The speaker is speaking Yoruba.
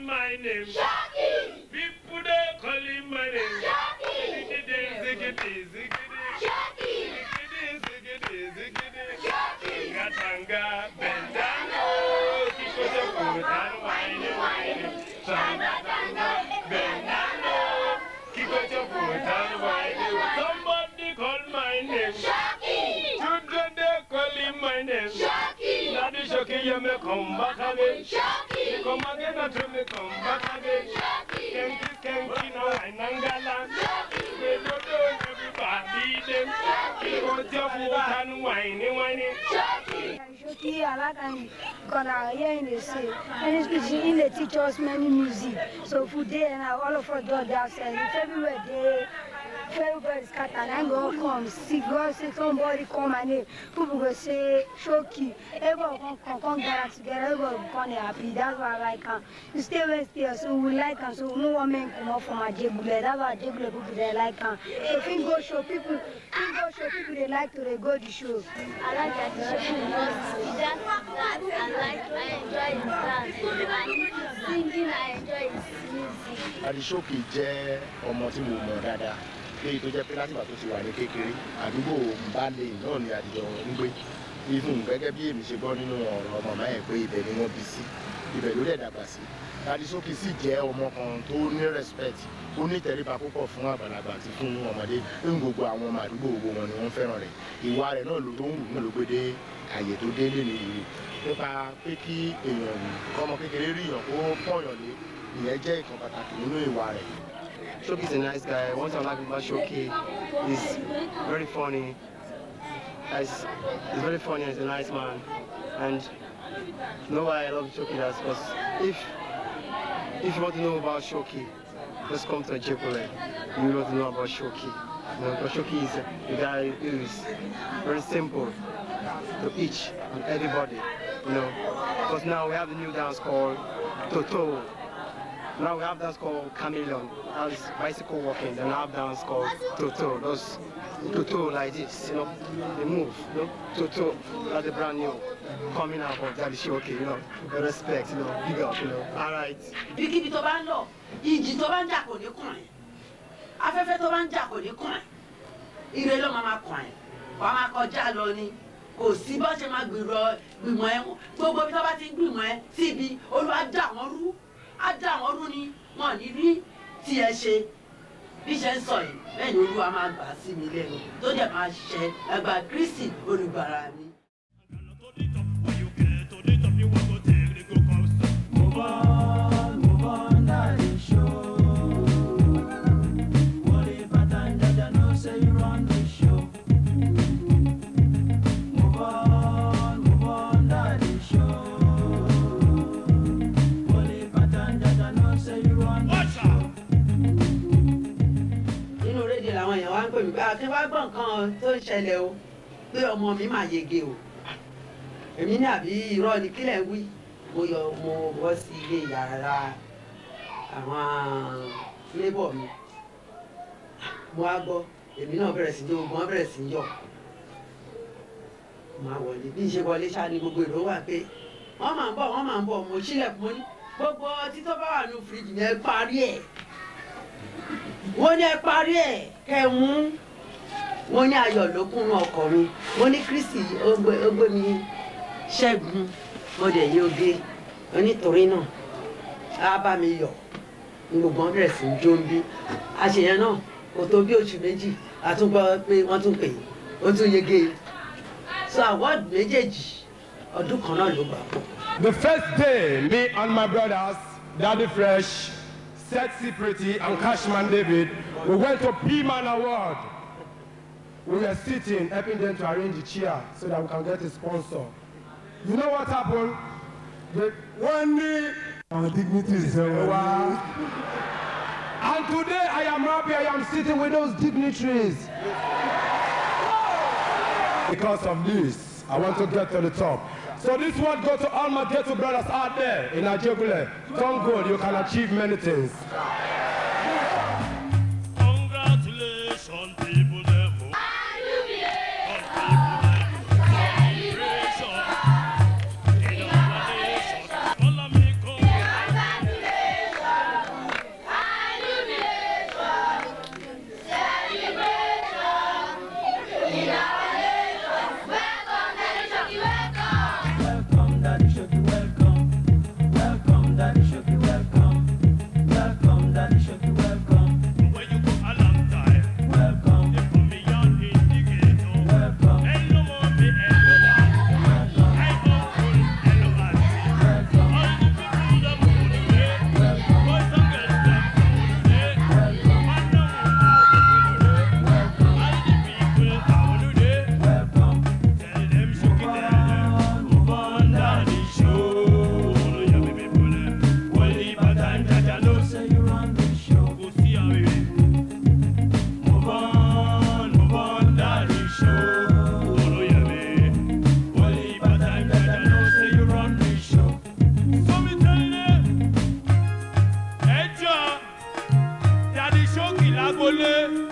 my name. Shocky. People they call him my name. Shocky. Shocky. Tanga, bendano, kikoto kutan, wine. Tanga, bendano, kikoto kutan, wine. Somebody call my name. Shocky. Children they call him my name. Shocky. Daddy Shocky, you may come back again. Shocky. You come again until me come back again. Shocky. Kenki, no, I nangala. Shocky. We don't know everybody them. Kikoto kutan, wine. Shocky, I like gonna hear in the say. And it's they teach us many music. So for day and all of us do that. If everywhere they everybody scatter and go come see God say somebody come and people go say Shocky. Everyone come gather together, everybody come happy. That's why I like him. You stay west here, so we like him. So no one man come up from a Jebule. That's why Jebule people they like him. So if go show people they like to go to show. I like that show because he dance that I enjoy his dance. And singing I enjoy his music. Daddy Shocky jẹ́ ọmọ tí mo mọ̀ dáadáa. Léyìí tó jẹ́ pé láti ìgbà tó ti wà ní kékeré, àdúgbò Mbale náà ni àdìjọ ń gbé. Even gẹ́gẹ́ bí èmi ṣe gbọ́ nínú ọ̀rọ̀ màmá ẹ̀ pé ibẹ̀ ni wọ́n bí sí, ibẹ̀ ló dẹ̀ dàgbà sí. Daddy Shocky sì jẹ́ ọmọ kan tó ní respect, ó ní ìtẹríba púpọ̀ fún àgbàlagbà àti fún ọmọdé. Ní gbogbo àwọn ọmọ àdúgbò gbogbo wọn ni wọ́n fẹ́ràn rẹ̀. Ìwà rẹ̀ náà ló tó ń wù náà ló gbé dé àyè tó dé lé nìyí. Nípa pé kí èèyàn kọ́mọ kékeré rí èèyàn kó pọ̀yàn lé, ìyẹn jẹ́ ìkan pàtàkì nínú ìwà rẹ̀. Shocky is a nice guy. One thing I like about Shocky is very funny. He's very funny and he's a nice man. And you know why I love Shocky? That's because if you want to know about Shocky, just come to Jebule. You want to know about Shocky. You know, because Shocky is a guy who is very simple to each and everybody. You know, because now we have a new dance called Toto. Now we have dance called Chameleon, that's bicycle walking. Then we have dance called Toto, those Toto like this, you know, they move, you know, Toto, that's the brand new coming out of Daddy Shocky, you know, respect, you know, big up, you know, all right. Bíkíbi tó bá ń lọ, ìjì tó bá ń jà kò ní kàn ẹ́, afẹ́fẹ́ tó bá ń jà kò ní kàn ẹ́, ire ló máa kàn ẹ́, wàá máa kọjá lọ ni. Kò sí bó ṣe máa gbìmọ̀ ẹ gbogbo bí tó bá ti ń gbìmọ̀ ẹ síbi Olúwa dá wọn rú. Ajá àwọn ọdún ni wọn ní rí tí ẹ ṣe bí ṣe ń sọ yìí bẹ́ẹ̀ ni Olúwa máa gbà sí mi lẹ́nu tó dẹ̀ máa ṣe ẹgbà Kristi olùgbàlà mi. Move on, Daddy Show. Wọlé bàtà ń dájà náà ṣe run the show. Move on, Daddy Show. Nínú rédíò làwọn èèyàn wá ń pè mí pé àti wá gbọ́ nǹkan tó ń ṣẹlẹ̀ o pé ọmọ mi máa yege o èmi ní àbí irọ́ ni kílẹ̀ ń wí mo bọ́ sí ilé yàrá àwọn lébọ̀ mi mo á gbọ́ èmi náà bẹ̀rẹ̀ sí ní ogun bẹ̀rẹ̀ sí ní yọ̀ mo á wọlé bí n ṣe wọlé ṣáà ní gbogbo èrò wà pé wọ́n máa ń bọ̀ mo sílẹ̀kùn mo ní gbogbo ọtí tó bá wà ní fíríjì ní ẹ parí ẹ̀ wọ́n ní ẹ parí ẹ̀ kẹ́ mú wọ́n ní ayọ̀ ló kúnnú ọkọ̀ mi wọ́n ní Kristi ó gbé mi ṣẹ́gun mo dẹ̀ yí oge onítorí náà á bá mi yọ̀ ní gbogbo wọn bẹ̀rẹ̀ sí í jó ń bí àṣeyẹn náà kò tó bí oṣù méjì àtúngbọ́ pé wọ́n tún pè ó tún yege so award méjèèjì ọdún kan náà ló gbà pọ̀. The first day, me and my brothers, Daddy Fresh, Sexy Pretty, and Cashman David, we went to P-Man Award. We were sitting, helping them to arrange the chair so that we can get a sponsor. You know what happened? One day, our dignitaries. Wow. And today, I am happy I am sitting with those dignitaries. Because of this, I want to get to the top. So this one goes to all my ghetto brothers out there in Ajegule. Don't go, you can achieve many things. Congratulations, people. Ule.